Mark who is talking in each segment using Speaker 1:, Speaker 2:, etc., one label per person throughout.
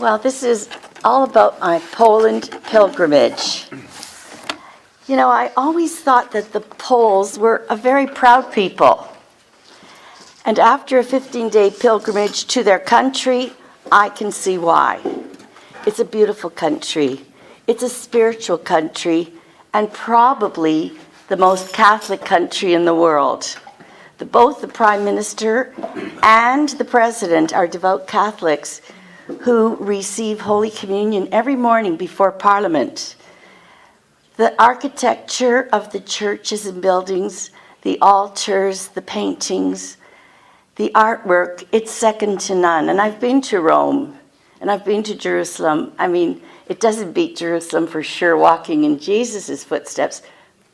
Speaker 1: Well, this is all about my Poland pilgrimage. You know, I always thought that the Poles were a very proud people. And after a 15-day pilgrimage to their country, I can see why. It's a beautiful country. It's a spiritual country, and probably the most Catholic country in the world. Both the Prime Minister and the President are devout Catholics who receive Holy Communion every morning before Parliament. The architecture of the churches and buildings, the altars, the paintings, the artwork, it's second to none. And I've been to Rome, and I've been to Jerusalem. I mean, it doesn't beat Jerusalem for sure, walking in Jesus' footsteps,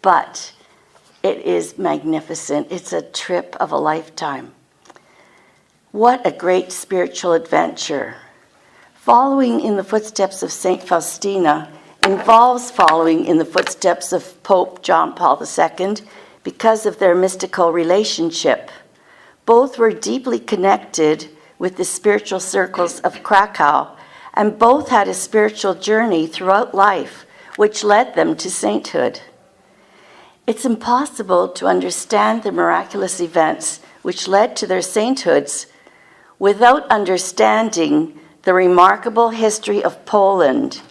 Speaker 1: but it is magnificent. It's a trip of a lifetime. What a great spiritual adventure. Following in the footsteps of St. Faustina involves following in the footsteps of Pope John Paul II because of their mystical relationship. Both were deeply connected with the spiritual circles of Krakow, and both had a spiritual journey throughout life, which led them to sainthood. It's impossible to understand the miraculous events which led to their sainthoods without understanding the remarkable history of Poland,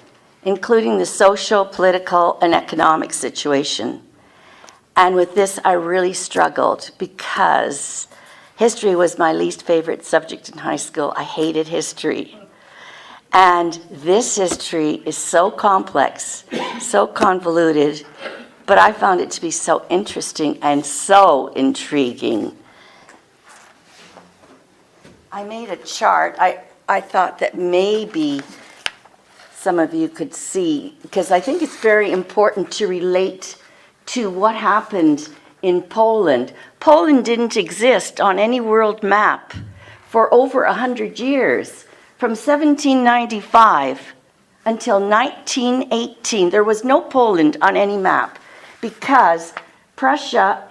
Speaker 1: including the social, political, and economic situation. And with this, I really struggled because history was my least favorite subject in high school. I hated history. And this history is so complex, so convoluted, but I found it to be so interesting and so intriguing. I made a chart. I thought that maybe some of you could see, because I think it's very important to relate to what happened in Poland. Poland didn't exist on any world map for over 100 years. From 1795 until 1918, there was no Poland on any map because Prussia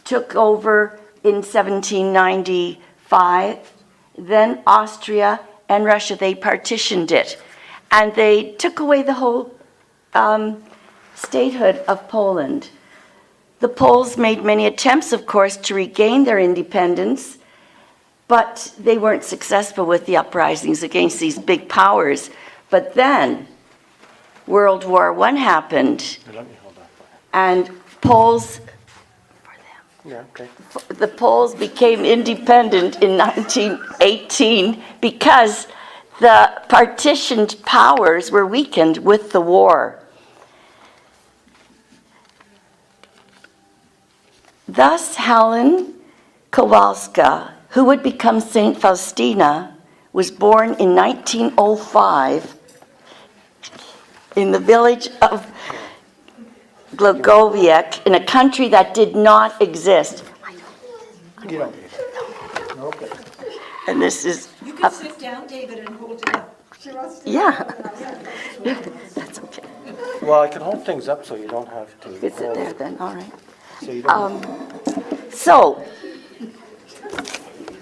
Speaker 1: took over in 1795, then Austria and Russia, they partitioned it. And they took away the whole statehood of Poland. The Poles made many attempts, of course, to regain their independence, but they weren't successful with the uprisings against these big powers. But then World War I happened, and Poles, the Poles became independent in 1918 because the partitioned powers were weakened with the war. Thus, Helen Kowalska, who would become St. Faustina, was born in 1905 in the village of Głogowiec in a country that did not exist.
Speaker 2: Okay.
Speaker 1: And this is...
Speaker 3: You can sit down, David, and hold it up.
Speaker 1: Yeah. That's okay.
Speaker 2: Well, I can hold things up so you don't have to.
Speaker 1: You can sit there then, all right.
Speaker 2: So you don't.
Speaker 1: So,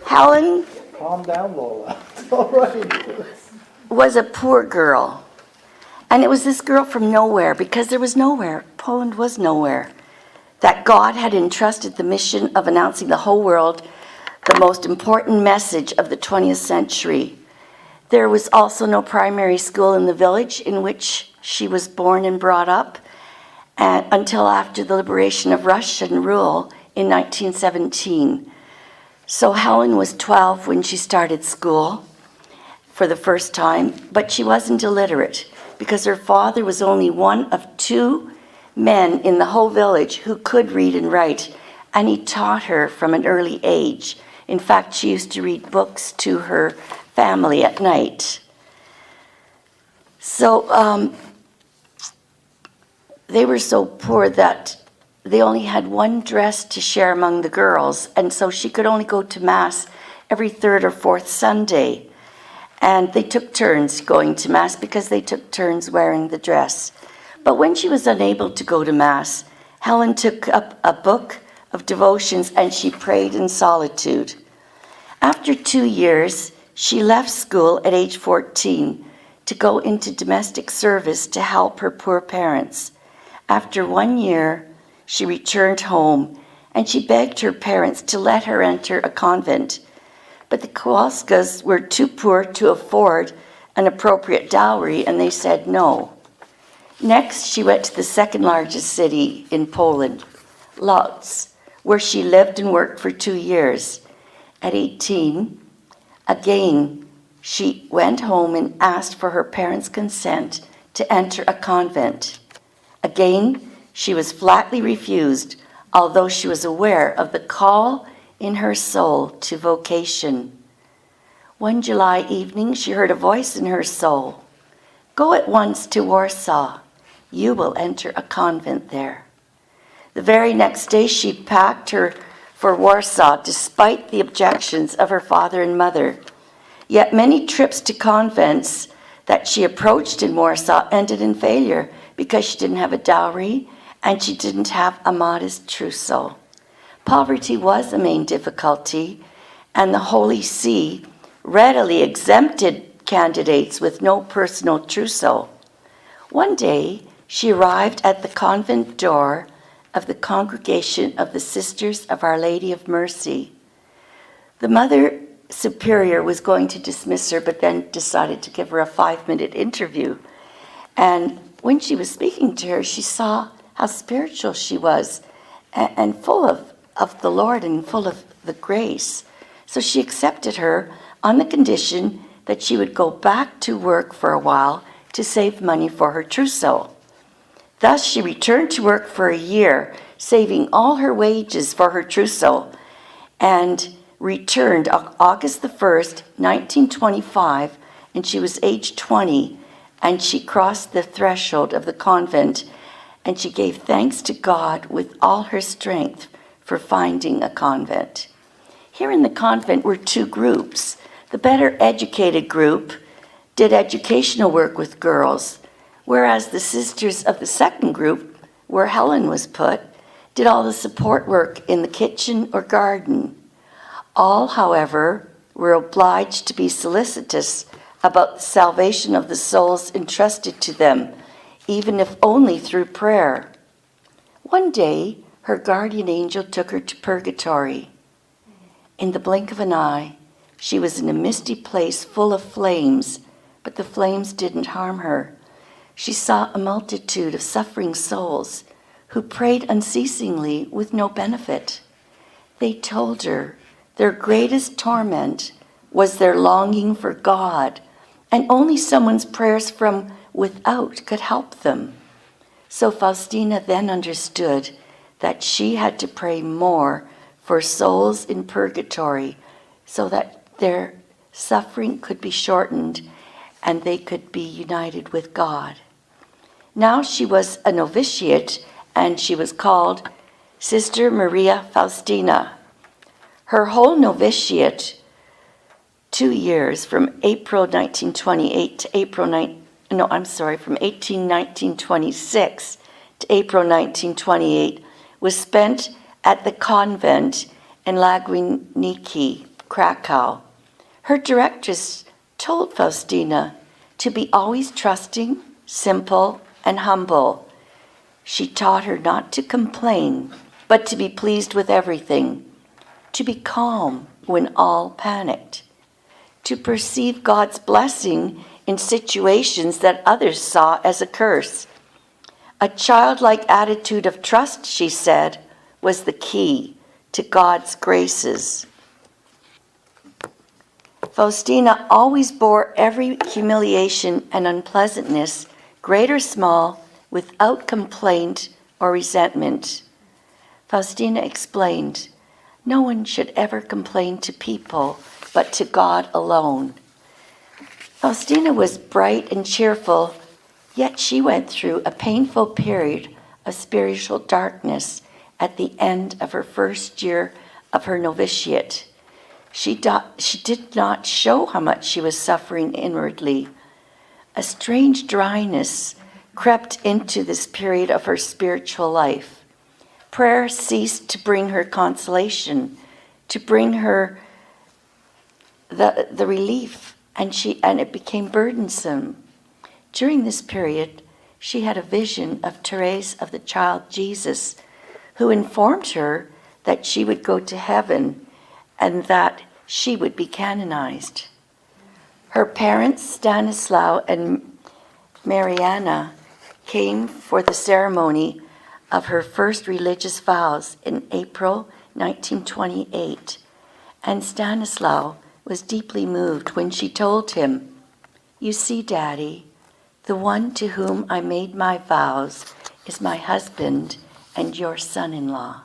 Speaker 1: Helen
Speaker 2: Calm down, Lola. All right.
Speaker 1: was a poor girl. And it was this girl from nowhere, because there was nowhere, Poland was nowhere, that God had entrusted the mission of announcing the whole world the most important message of the 20th century. There was also no primary school in the village in which she was born and brought up, and until after the liberation of Russian rule in 1917. So Helen was 12 when she started school for the first time, but she wasn't illiterate because her father was only one of two men in the whole village who could read and write, and he taught her from an early age. In fact, she used to read books to her family at night. So they were so poor that they only had one dress to share among the girls, and so she could only go to Mass every third or fourth Sunday. And they took turns going to Mass because they took turns wearing the dress. But when she was unable to go to Mass, Helen took up a book of devotions and she prayed in solitude. After 2 years, she left school at age 14 to go into domestic service to help her poor parents. After 1 year, she returned home and she begged her parents to let her enter a convent. But the Kowalskas were too poor to afford an appropriate dowry, and they said no. Next, she went to the second largest city in Poland, Lodz, where she lived and worked for 2 years. At 18, again, she went home and asked for her parents' consent to enter a convent. Again, she was flatly refused, although she was aware of the call in her soul to vocation. One July evening, she heard a voice in her soul, "Go at once to Warsaw. You will enter a convent there." The very next day, she packed her for Warsaw, despite the objections of her father and mother. Yet many trips to convents that she approached in Warsaw ended in failure because she didn't have a dowry and she didn't have a modest trousseau. Poverty was a main difficulty, and the Holy See readily exempted candidates with no personal trousseau. One day, she arrived at the convent door of the Congregation of the Sisters of Our Lady of Mercy. The Mother Superior was going to dismiss her, but then decided to give her a 5-minute interview. And when she was speaking to her, she saw how spiritual she was and full of the Lord and full of the grace. So she accepted her on the condition that she would go back to work for a while to save money for her trousseau. Thus, she returned to work for a year, saving all her wages for her trousseau, and returned August the 1st, 1925, and she was age 20, and she crossed the threshold of the convent, and she gave thanks to God with all her strength for finding a convent. Here in the convent were 2 groups. The better educated group did educational work with girls, whereas the sisters of the second group, where Helen was put, did all the support work in the kitchen or garden. All, however, were obliged to be solicitous about the salvation of the souls entrusted to them, even if only through prayer. One day, her guardian angel took her to purgatory. In the blink of an eye, she was in a misty place full of flames, but the flames didn't harm her. She saw a multitude of suffering souls who prayed unceasingly with no benefit. They told her their greatest torment was their longing for God, and only someone's prayers from without could help them. So Faustina then understood that she had to pray more for souls in purgatory so that their suffering could be shortened and they could be united with God. Now she was a novitiate, and she was called Sister Maria Faustina. Her whole novitiate, 2 years, from April 1928 to from 1926 to April 1928, was spent at the convent in Lagwiniki, Krakow. Her directress told Faustina to be always trusting, simple, and humble. She taught her not to complain, but to be pleased with everything, to be calm when all panicked, to perceive God's blessing in situations that others saw as a curse. A childlike attitude of trust, she said, was the key to God's graces. Faustina always bore every humiliation and unpleasantness, great or small, without complaint or resentment. Faustina explained, no one should ever complain to people, but to God alone. Faustina was bright and cheerful, yet she went through a painful period of spiritual darkness at the end of her first year of her novitiate. She did not show how much she was suffering inwardly. A strange dryness crept into this period of her spiritual life. Prayer ceased to bring her consolation, to bring her the relief, and it became burdensome. During this period, she had a vision of Therese of the Child Jesus, who informed her that she would go to heaven and that she would be canonized. Her parents, Stanislaw and Mariana, came for the ceremony of her first religious vows in April 1928, and Stanislaw was deeply moved when she told him, "You see, Daddy, the one to whom I made my vows is my husband and your son-in-law."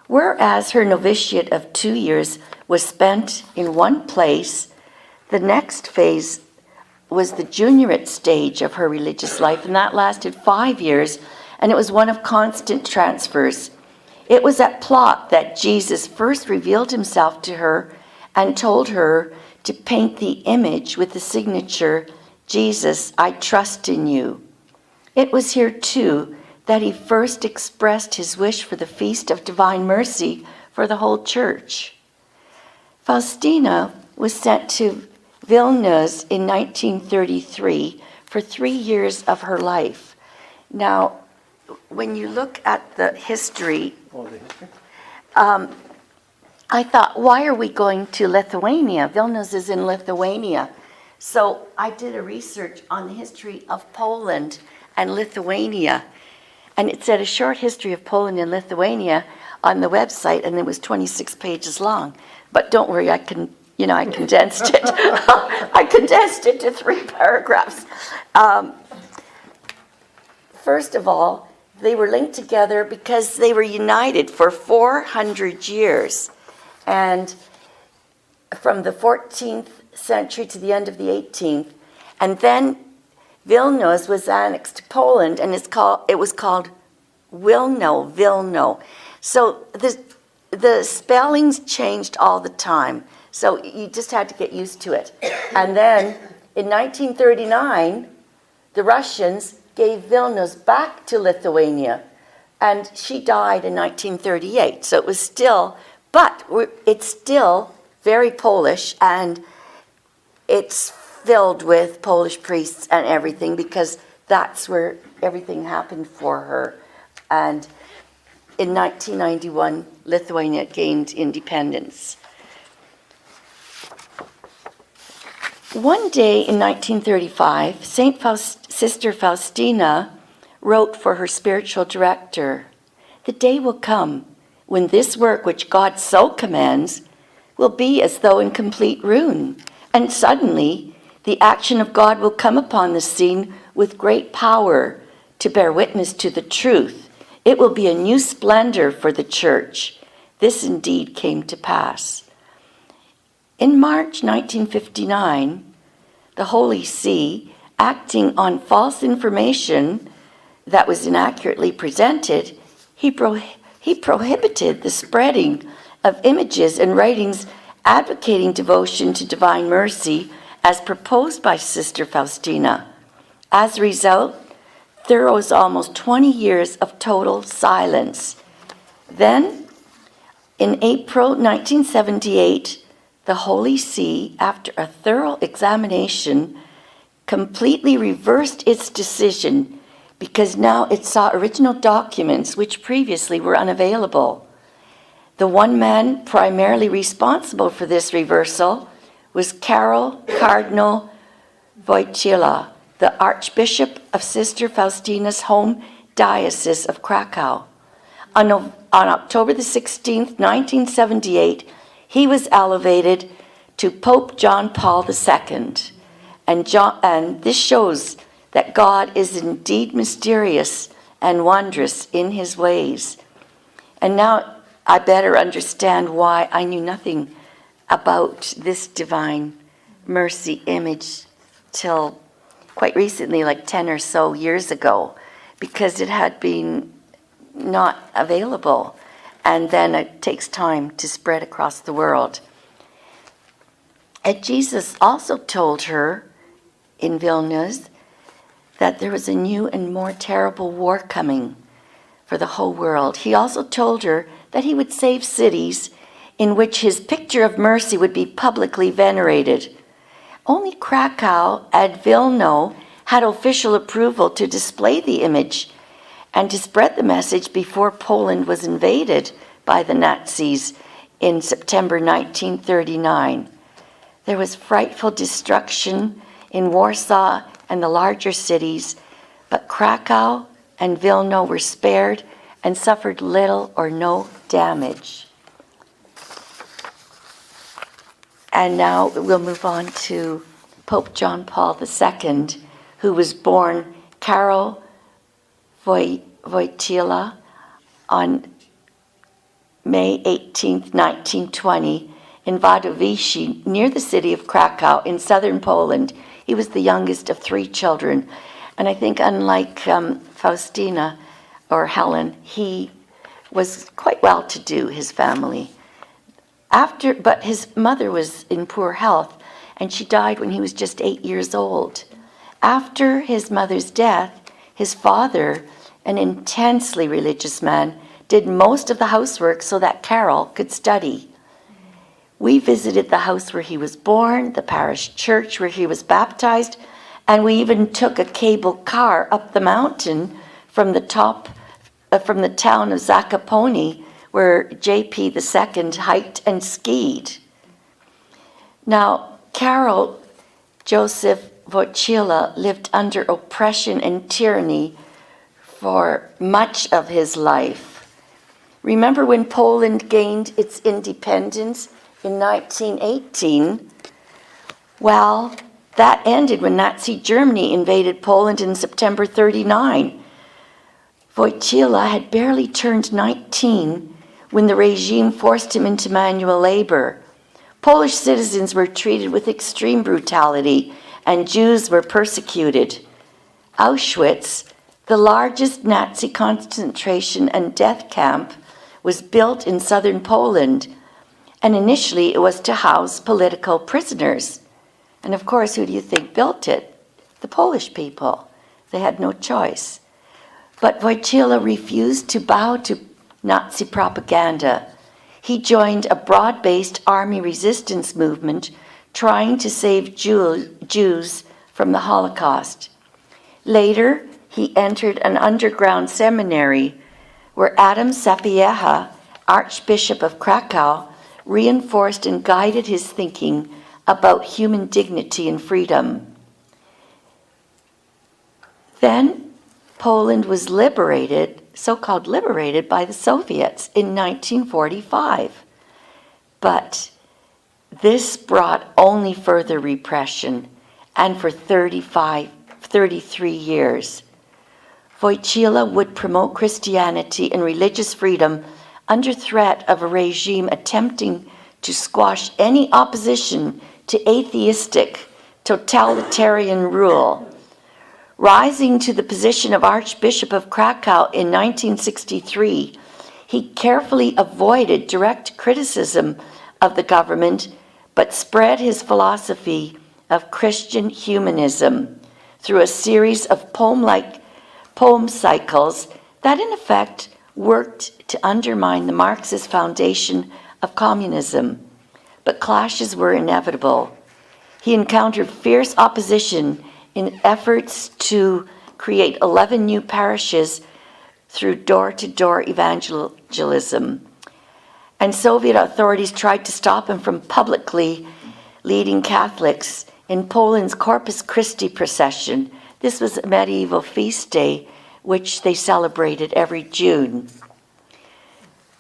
Speaker 1: Whereas her novitiate of 2 years was spent in one place, the next phase was the juniorate stage of her religious life, and that lasted 5 years, and it was one of constant transfers. It was at Plot that Jesus first revealed himself to her and told her to paint the image with the signature, "Jesus, I trust in you." It was here, too, that he first expressed his wish for the Feast of Divine Mercy for the whole church. Faustina was sent to Vilnius in 1933 for 3 years of her life. Now, when you look at the history,
Speaker 2: Oh, the history?
Speaker 1: I thought, why are we going to Lithuania? Vilnius is in Lithuania. So I did a research on the history of Poland and Lithuania. And it said a short history of Poland and Lithuania on the website, and it was 26 pages long. But don't worry, I condensed it. I condensed it to 3 paragraphs. First of all, they were linked together because they were united for 400 years. And from the 14th century to the end of the 18th. And then Vilnius was annexed to Poland, and it was called Vilno. So the spellings changed all the time. So you just had to get used to it. And then in 1939, the Russians gave Vilnius back to Lithuania, and she died in 1938. So it was still, but it's still very Polish, and it's filled with Polish priests and everything because that's where everything happened for her. And in 1991, Lithuania gained independence. One day in 1935, Sister Faustina wrote for her spiritual director, "The day will come when this work which God so commands will be as though in complete ruin, and suddenly the action of God will come upon the scene with great power to bear witness to the truth. It will be a new splendor for the church." This indeed came to pass. In March 1959, the Holy See, acting on false information that was inaccurately presented, he prohibited the spreading of images and writings advocating devotion to divine mercy as proposed by Sister Faustina. As a result, there was almost 20 years of total silence. Then, in April 1978, the Holy See, after a thorough examination, completely reversed its decision because now it saw original documents which previously were unavailable. The one man primarily responsible for this reversal was Cardinal Wojtyla, the Archbishop of Sister Faustina's home diocese of Krakow. On October the 16th, 1978, he was elevated to Pope John Paul II. And this shows that God is indeed mysterious and wondrous in his ways. And now I better understand why I knew nothing about this divine mercy image till quite recently, like 10 or so years ago, because it had been not available. And then it takes time to spread across the world. And Jesus also told her in Vilnius that there was a new and more terrible war coming for the whole world. He also told her that he would save cities in which his picture picture of mercy would be publicly venerated. Only Krakow and Vilno had official approval to display the image and to spread the message before Poland was invaded by the Nazis in September 1939. There was frightful destruction in Warsaw and the larger cities, but Krakow and Vilno were spared and suffered little or no damage. And now we'll move on to Pope John Paul II, who was born Karol Wojtyla on May 18, 1920, in Wadowice, near the city of Krakow in southern Poland. He was the youngest of 3 children. And I think unlike Faustina or Helen, he was quite well-to-do, his family. But his mother was in poor health, and she died when he was just 8 years old. After his mother's death, his father, an intensely religious man, did most of the housework so that Karol could study. We visited the house where he was born, the parish church where he was baptized, and we even took a cable car up the mountain from the town of Zakopane, where J.P. II hiked and skied. Now, Karol Joseph Wojtyla lived under oppression and tyranny for much of his life. Remember when Poland gained its independence in 1918? Well, that ended when Nazi Germany invaded Poland in September 1939. Wojtyla had barely turned 19 when the regime forced him into manual labor. Polish citizens were treated with extreme brutality, and Jews were persecuted. Auschwitz, the largest Nazi concentration and death camp, was built in southern Poland, and initially it was to house political prisoners. And of course, who do you think built it? The Polish people. They had no choice. But Wojtyla refused to bow to Nazi propaganda. He joined a broad-based army resistance movement trying to save Jews from the Holocaust. Later, he entered an underground seminary where Adam Sapieha, Archbishop of Krakow, reinforced and guided his thinking about human dignity and freedom. Then Poland was liberated, so-called liberated, by the Soviets in 1945. But this brought only further repression, and for 33 years. Wojtyla would promote Christianity and religious freedom under threat of a regime attempting to squash any opposition to atheistic, totalitarian rule. Rising to the position of Archbishop of Krakow in 1963, he carefully avoided direct criticism of the government, but spread his philosophy of Christian humanism through a series of poem cycles that in effect worked to undermine the Marxist foundation of communism. But clashes were inevitable. He encountered fierce opposition in efforts to create 11 new parishes through door-to-door evangelism. And Soviet authorities tried to stop him from publicly leading Catholics in Poland's Corpus Christi procession. This was a medieval feast day, which they celebrated every June.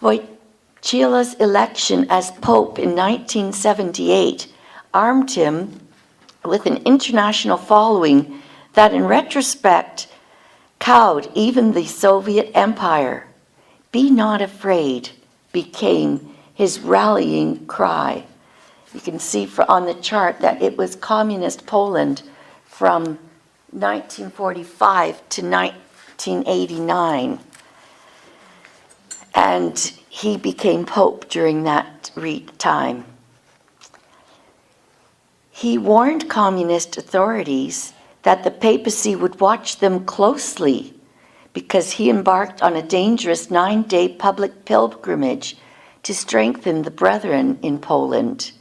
Speaker 1: Wojtyla's election as Pope in 1978 armed him with an international following that in retrospect cowed even the Soviet Empire. "Be not afraid" became his rallying cry. You can see on the chart that it was communist Poland from 1945 to 1989. And he became Pope during that time. He warned communist authorities that the papacy would watch them closely because he embarked on a dangerous 9-day public pilgrimage to strengthen the brethren in Poland.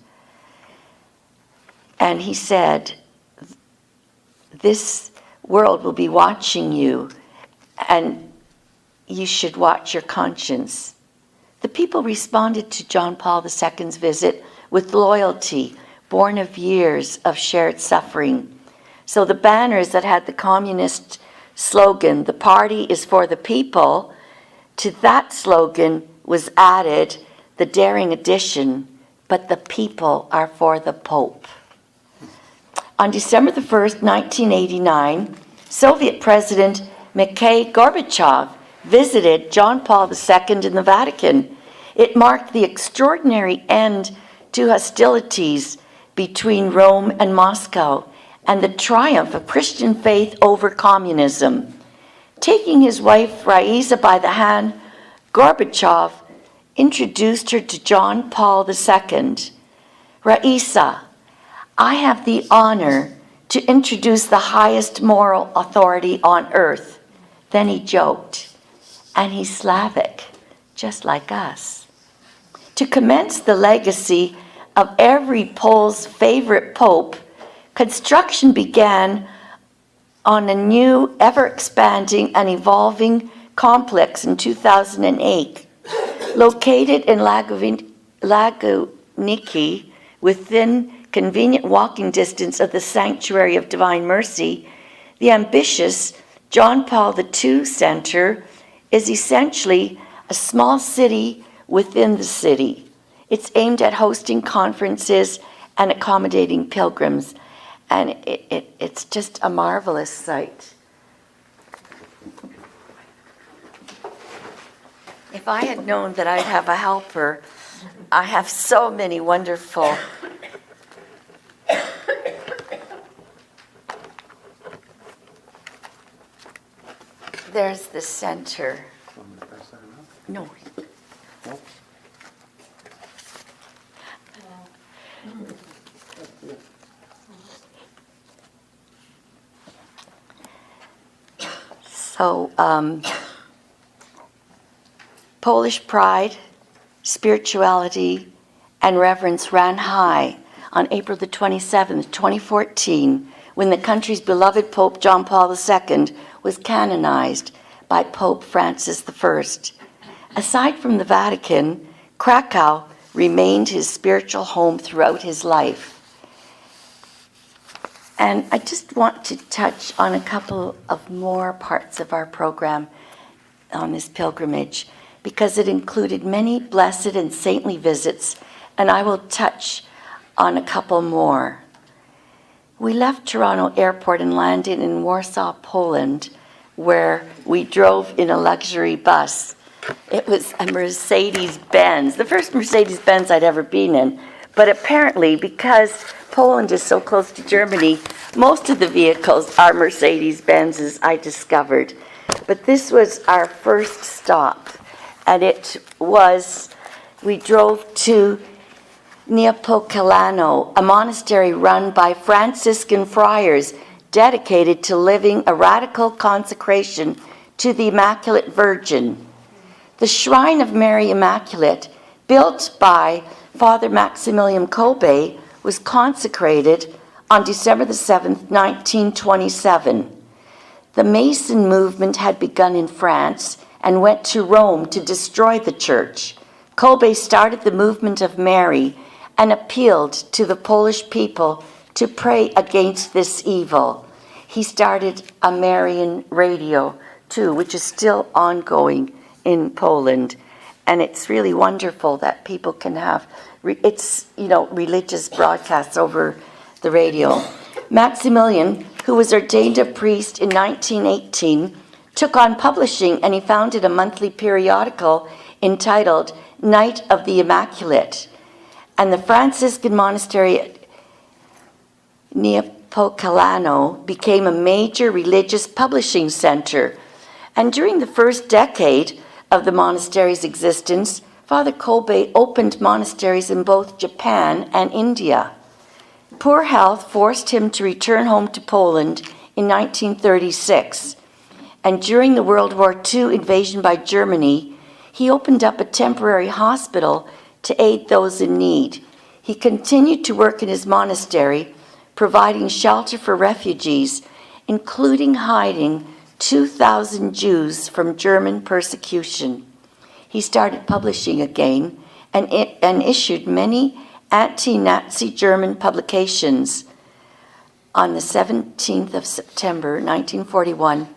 Speaker 1: And he said, this world will be watching you, and you should watch your conscience. The people responded to John Paul II's visit with loyalty, born of years of shared suffering. So the banners that had the communist slogan, "The party is for the people," to that slogan was added the daring addition, "But the people are for the Pope." On December the 1st, 1989, Soviet President Mikhail Gorbachev visited John Paul II in the Vatican. It marked the extraordinary end to hostilities between Rome and Moscow and the triumph of Christian faith over communism. Taking his wife Raisa by the hand, Gorbachev introduced her to John Paul II. "Raisa, I have the honor to introduce the highest moral authority on earth." Then he joked, "And he's Slavic, just like us." To commence the legacy of every Pole's favorite pope, construction began on a new, ever-expanding and evolving complex in 2008. Located in Laguniki, within convenient walking distance of the Sanctuary of Divine Mercy, the ambitious John Paul II Center is essentially a small city within the city. It's aimed at hosting conferences and accommodating pilgrims, and it's just a marvelous site. If I had known that I'd have a helper, I have so many wonderful There's the center. No. So, Polish pride, spirituality, and reverence ran high on April the 27th, 2014, when the country's beloved Pope John Paul II was canonized by Pope Francis I. Aside from the Vatican, Krakow remained his spiritual home throughout his life. And I just want to touch on a couple of more parts of our program on this pilgrimage, because it included many blessed and saintly visits, and I will touch on a couple more. We left Toronto Airport and landed in Warsaw, Poland, where we drove in a luxury bus. It was a Mercedes-Benz, the first Mercedes-Benz I'd ever been in. But apparently, because Poland is so close to Germany, most of the vehicles are Mercedes-Benzes, I discovered. But this was our first stop, and we drove to Niepokalano, a monastery run by Franciscan friars dedicated to living a radical consecration to the Immaculate Virgin. The Shrine of Mary Immaculate, built by Father Maximilian Kolbe, was consecrated on December the 7th, 1927. The Mason movement had begun in France and went to Rome to destroy the church. Kolbe started the movement of Mary and appealed to the Polish people to pray against this evil. He started a Marian radio too, which is still ongoing in Poland. And it's really wonderful that people can have, religious broadcasts over the radio. Maximilian, who was ordained a priest in 1918, took on publishing, and he founded a monthly periodical entitled Night of the Immaculate. And the Franciscan monastery at Niepokalano became a major religious publishing center. And during the first decade of the monastery's existence, Father Kolbe opened monasteries in both Japan and India. Poor health forced him to return home to Poland in 1936. And during the World War II invasion by Germany, He opened up a temporary hospital to aid those in need. He continued to work in his monastery, providing shelter for refugees, including hiding 2,000 Jews from German persecution. He started publishing again and issued many anti-Nazi German publications. On the 17th of September 1941,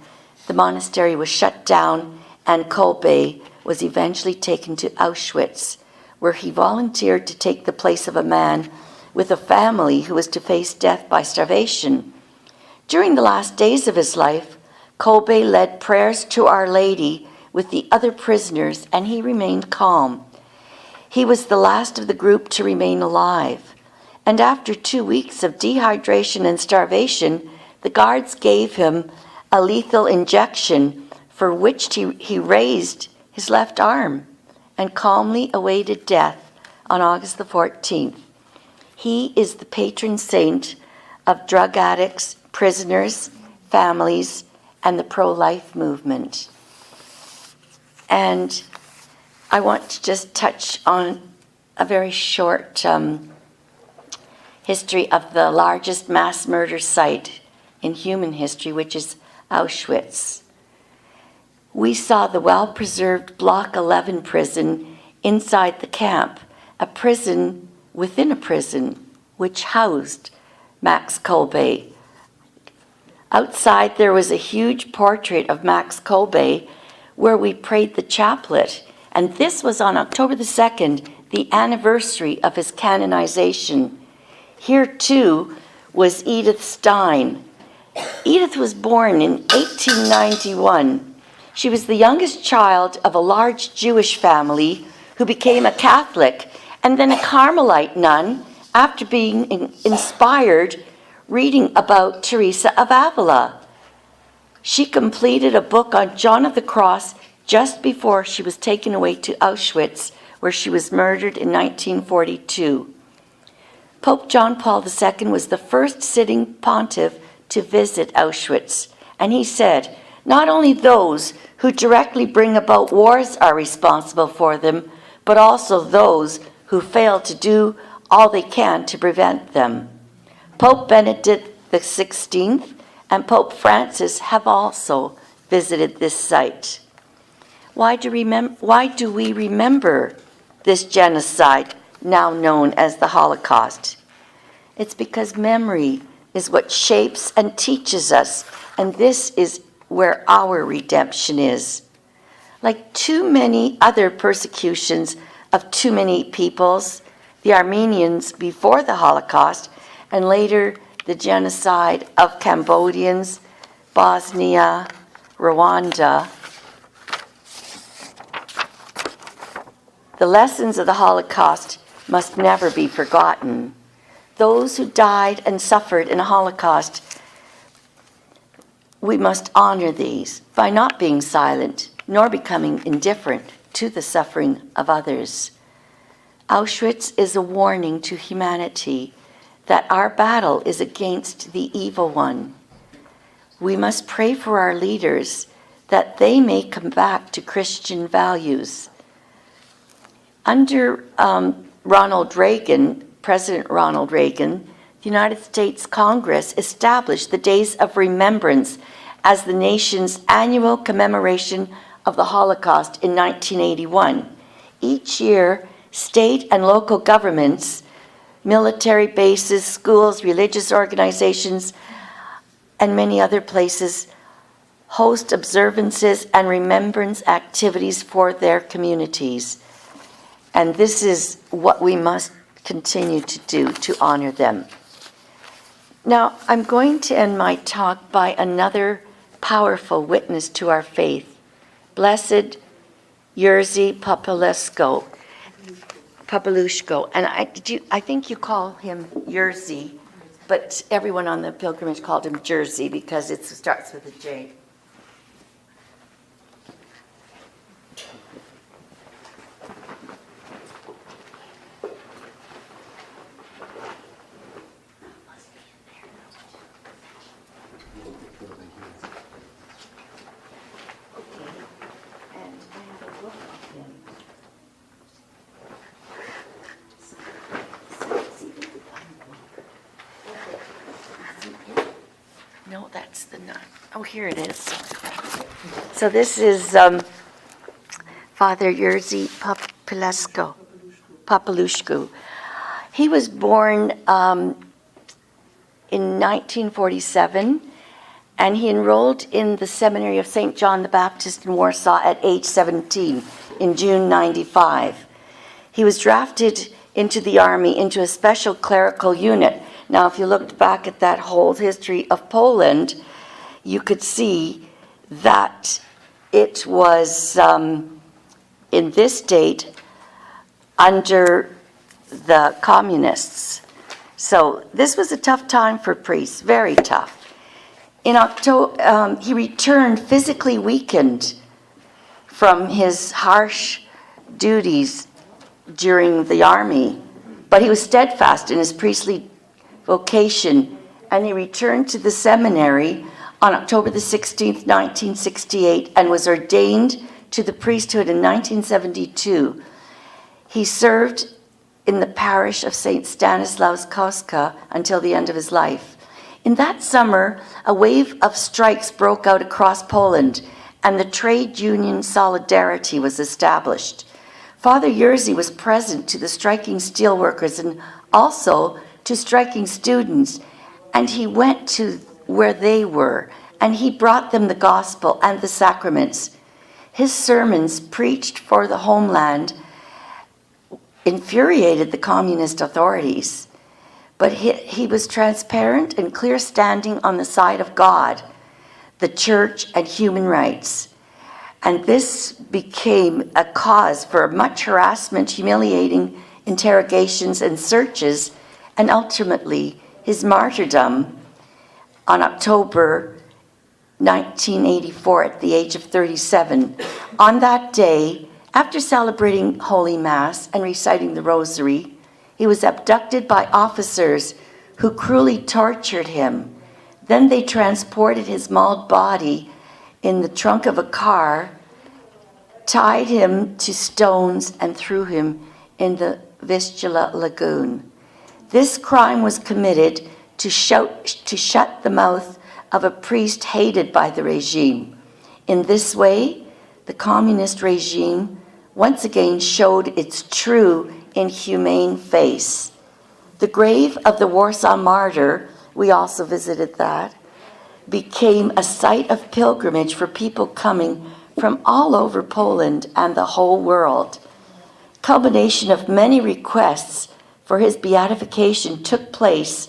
Speaker 1: the monastery was shut down and Kolbe was eventually taken to Auschwitz, where he volunteered to take the place of a man with a family who was to face death by starvation. During the last days of his life, Kolbe led prayers to Our Lady with the other prisoners, and he remained calm. He was the last of the group to remain alive. And after 2 weeks of dehydration and starvation, the guards gave him a lethal injection for which he raised his left arm and calmly awaited death on August the 14th. He is the patron saint of drug addicts, prisoners, families, and the pro-life movement. And I want to just touch on a very short history of the largest mass murder site in human history, which is Auschwitz. We saw the well-preserved Block 11 prison inside the camp, a prison within a prison which housed Max Kolbe. Outside there was a huge portrait of Max Kolbe where we prayed the chaplet, and this was on October the 2nd, the anniversary of his canonization. Here too was Edith Stein. Edith was born in 1891. She was the youngest child of a large Jewish family who became a Catholic and then a Carmelite nun after being inspired reading about Teresa of Avila. She completed a book on John of the Cross just before she was taken away to Auschwitz, where she was murdered in 1942. Pope John Paul II was the first sitting pontiff to visit Auschwitz, and he said, "Not only those who directly bring about wars are responsible for them, but also those who fail to do all they can to prevent them." Pope Benedict XVI and Pope Francis have also visited this site. Why do we remember this genocide, now known as the Holocaust? It's because memory is what shapes and teaches us, and this is where our redemption is. Like too many other persecutions of too many peoples, the Armenians before the Holocaust, and later the genocide of Cambodians, Bosnia, Rwanda, the lessons of the Holocaust must never be forgotten. Those who died and suffered in a Holocaust, we must honor these by not being silent nor becoming indifferent to the suffering of others. Auschwitz is a warning to humanity that our battle is against the evil one. We must pray for our leaders that they may come back to Christian values. Under President Ronald Reagan, the United States Congress established the Days of Remembrance as the nation's annual commemoration of the Holocaust in 1981. Each year, state and local governments, military bases, schools, religious organizations, and many other places host observances and remembrance activities for their communities. And this is what we must continue to do to honor them. Now, I'm going to end my talk by another powerful witness to our faith, Blessed Jerzy Papalushko. And I think you call him Jerzy, but everyone on the pilgrimage called him Jerzy because it starts with a J. And I have a book of him. no, that's the nun. Oh, here it is. So this is Father Jerzy Papalushku. He was born in 1947, and he enrolled in the seminary of St. John the Baptist in Warsaw at age 17 in June 95. He was drafted into the army into a special clerical unit. Now, if you looked back at that whole history of Poland, you could see that it was in this state under the communists. So this was a tough time for priests, very tough. In October, he returned physically weakened from his harsh duties during the army, but he was steadfast in his priestly vocation, and he returned to the seminary on October the 16th, 1968, and was ordained to the priesthood in 1972. He served in the parish of St. Stanislaus Kostka until the end of his life. In that summer, a wave of strikes broke out across Poland, and the trade union Solidarity was established. Father Jerzy was present to the striking steelworkers and also to striking students, and he went to where they were, and he brought them the gospel and the sacraments. His sermons, preached for the homeland, infuriated the communist authorities, but he was transparent and clear, standing on the side of God, the church, and human rights. And this became a cause for much harassment, humiliating interrogations and searches, and ultimately his martyrdom on October 1984 at the age of 37. On that day, after celebrating Holy Mass and reciting the Rosary, he was abducted by officers who cruelly tortured him. Then they transported his mauled body in the trunk of a car, tied him to stones, and threw him in the Vistula Lagoon. This crime was committed to shut the mouth of a priest hated by the regime. In this way, the communist regime once again showed its true inhumane face. The grave of the Warsaw martyr, we also visited that, became a site of pilgrimage for people coming from all over Poland and the whole world. Culmination of many requests for his beatification took place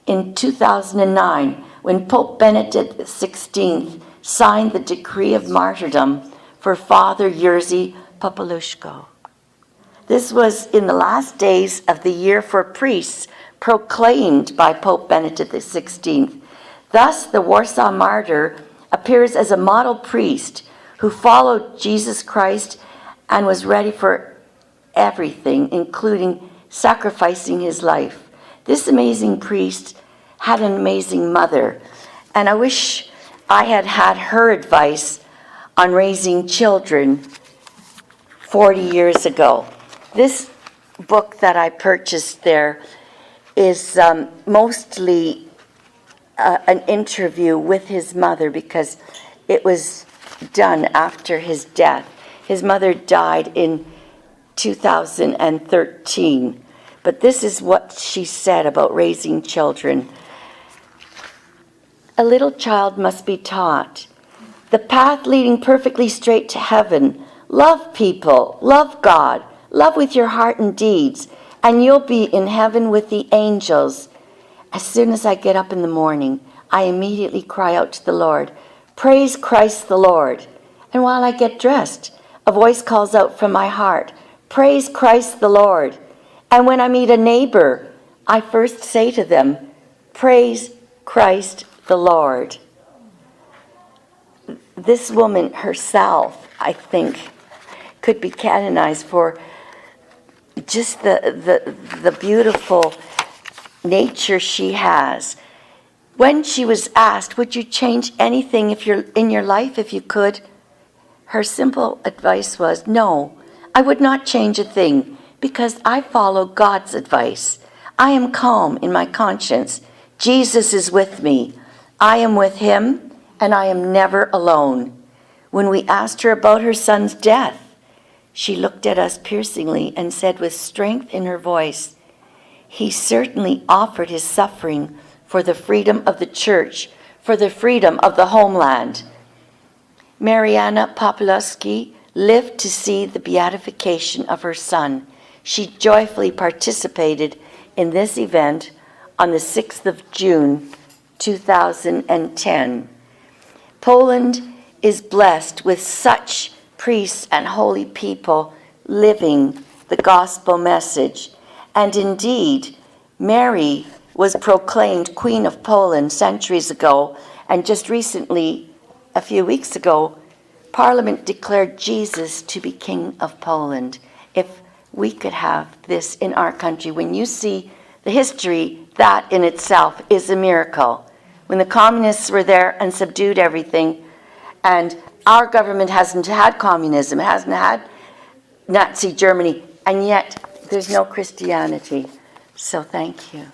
Speaker 1: in 2009 when Pope Benedict XVI signed the decree of martyrdom for Father Jerzy Papalushko. This was in the last days of the year for priests proclaimed by Pope Benedict XVI. Thus, the Warsaw martyr appears as a model priest who followed Jesus Christ and was ready for everything, including sacrificing his life. This amazing priest had an amazing mother, and I wish I had had her advice on raising children 40 years ago. This book that I purchased there is mostly an interview with his mother, because it was done after his death. His mother died in 2013, but this is what she said about raising children. A little child must be taught the path leading perfectly straight to heaven. Love people, love God, love with your heart and deeds, and you'll be in heaven with the angels. As soon as I get up in the morning, I immediately cry out to the Lord, "Praise Christ the Lord." And while I get dressed, a voice calls out from my heart, "Praise Christ the Lord." And when I meet a neighbor, I first say to them, "Praise Christ the Lord." This woman herself, I think, could be canonized for just the beautiful nature she has. When she was asked, would you change anything in your life if you could? Her simple advice was, no, I would not change a thing, because I follow God's advice. I am calm in my conscience. Jesus is with me. I am with him, and I am never alone. When we asked her about her son's death, she looked at us piercingly and said with strength in her voice, he certainly offered his suffering for the freedom of the church, for the freedom of the homeland. Mariana Popolowski lived to see the beatification of her son. She joyfully participated in this event on the 6th of June, 2010. Poland is blessed with such priests and holy people living the gospel message. And indeed, Mary was proclaimed Queen of Poland centuries ago, and just recently, a few weeks ago, Parliament declared Jesus to be King of Poland. If we could have this in our country, when you see the history, that in itself is a miracle. When the communists were there and subdued everything, and our government hasn't had communism, it hasn't had Nazi Germany, and yet there's no Christianity. So thank you.